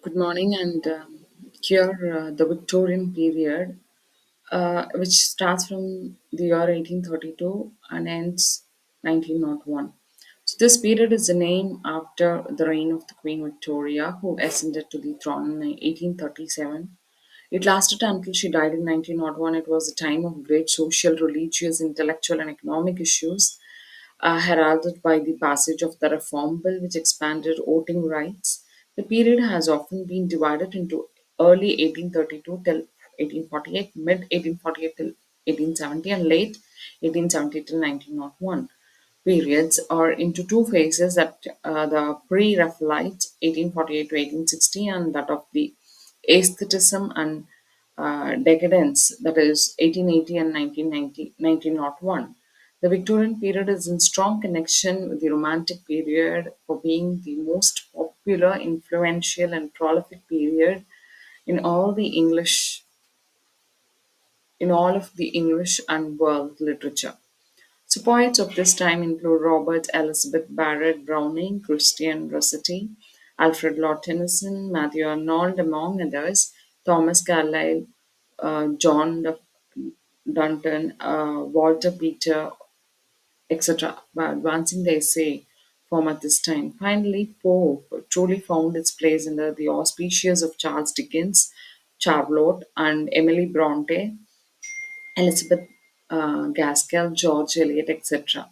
Good morning, and here the Victorian period, which starts from the year 1832 and ends 1901. So, this period is the name after the reign of the Queen Victoria, who ascended to the throne in 1837. It lasted until she died in 1901. It was a time of great social, religious, intellectual, and economic issues heralded by the passage of the Reform Bill, which expanded voting rights. The period has often been divided into early 1832 till 1848, mid 1848 till 1870, and late 1870 till 1901 periods, or into two phases, that the pre-Raphaelite 1848 to 1860 and that of the aestheticism and decadence, that is 1880 and 1990, 1901. The Victorian period is in strong connection with the Romantic period for being the most popular, influential, and prolific period in all the English in all of the English and world literature. So poets of this time include Robert Elizabeth Barrett Browning, Christian Rossetti, Alfred Lord Tennyson, Matthew Arnold, among others, Thomas Carlyle, Dunton, Walter Peter, etc., by advancing the essay form at this time. Finally, Poe truly found its place under the auspices of Charles Dickens, Charlotte, and Emily Bronte, Elizabeth Gaskell, George Eliot, etc.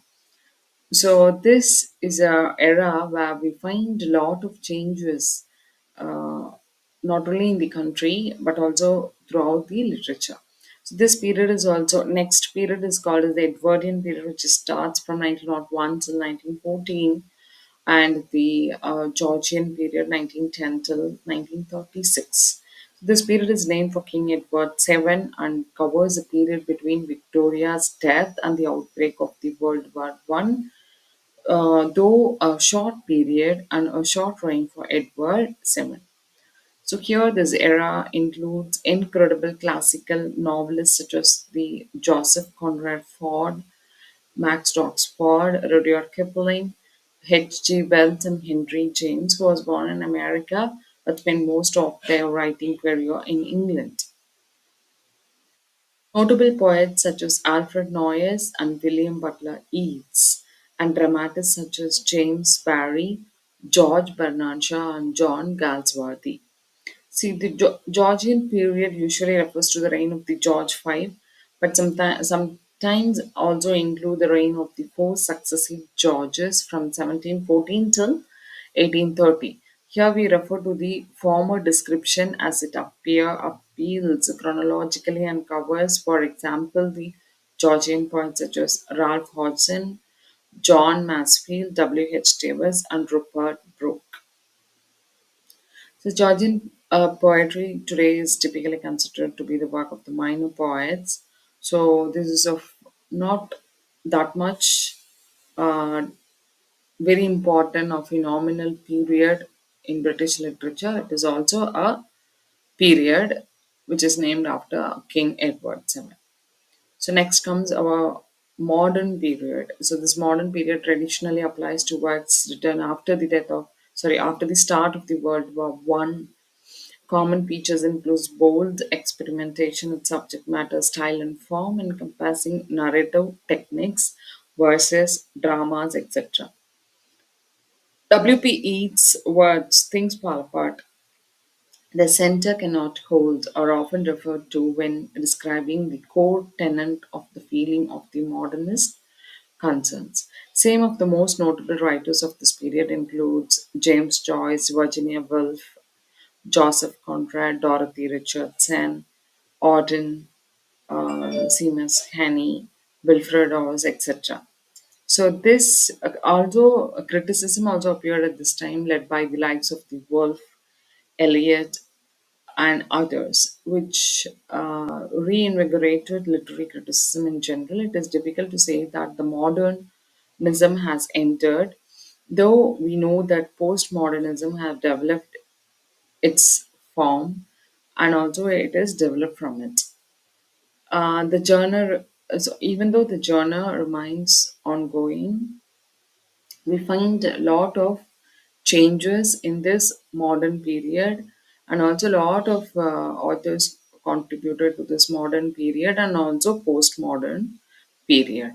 So this is a era where we find a lot of changes, uh, not only in the country but also throughout the literature. So this period is also next period is called as the Edwardian period, which starts from 1901 till 1914, and the Georgian period 1910 till 1936. This period is named for King Edward VII and covers a period between Victoria's death and the outbreak of the World War One, though a short period and a short reign for Edward VII. So here this era includes incredible classical novelists such as the Joseph Conrad Ford, Max Roxford, Rudyard Kipling, H.G. Wells, and Henry James, who was born in America but spent most of their writing career in England. Notable poets such as Alfred Noyes and William Butler Yeats, and dramatists such as James Barrie, George Bernard Shaw, and John Galsworthy. See, the Georgian period usually refers to the reign of the George V, but sometimes also include the reign of the four successive Georges from 1714 till 1830. Here we refer to the former description as it appeals chronologically and covers, for example, the Georgian poets such as Ralph Hodgson, John Masefield, W. H. Davis, and Rupert Brooke. So Georgian poetry today is typically considered to be the work of the minor poets. So this is of not that much uh, very important or phenomenal period in British literature. It is also a period which is named after King Edward VII. So next comes our modern period. So this modern period traditionally applies to works written after the after the start of the World War One. Common features include bold experimentation with subject matter, style, and form, encompassing narrative techniques, verses, dramas, etc. W.P. Yeats' words, Things Fall Apart, the center cannot hold, are often referred to when describing the core tenet of the feeling of the modernist concerns. Same of the most notable writers of this period includes James Joyce, Virginia Woolf, Joseph Conrad, Dorothy Richardson, Auden, Seamus Heaney, Wilfred Oz, etc. So this, although criticism also appeared at this time, led by the likes of the Wolf, Eliot, and others, which reinvigorated literary criticism in general. It is difficult to say that the modernism has entered, though we know that postmodernism have developed its form and also it is developed from it. The genre, so even though the genre remains ongoing, we find a lot of changes in this modern period, and also a lot of authors contributed to this modern period and also postmodern period.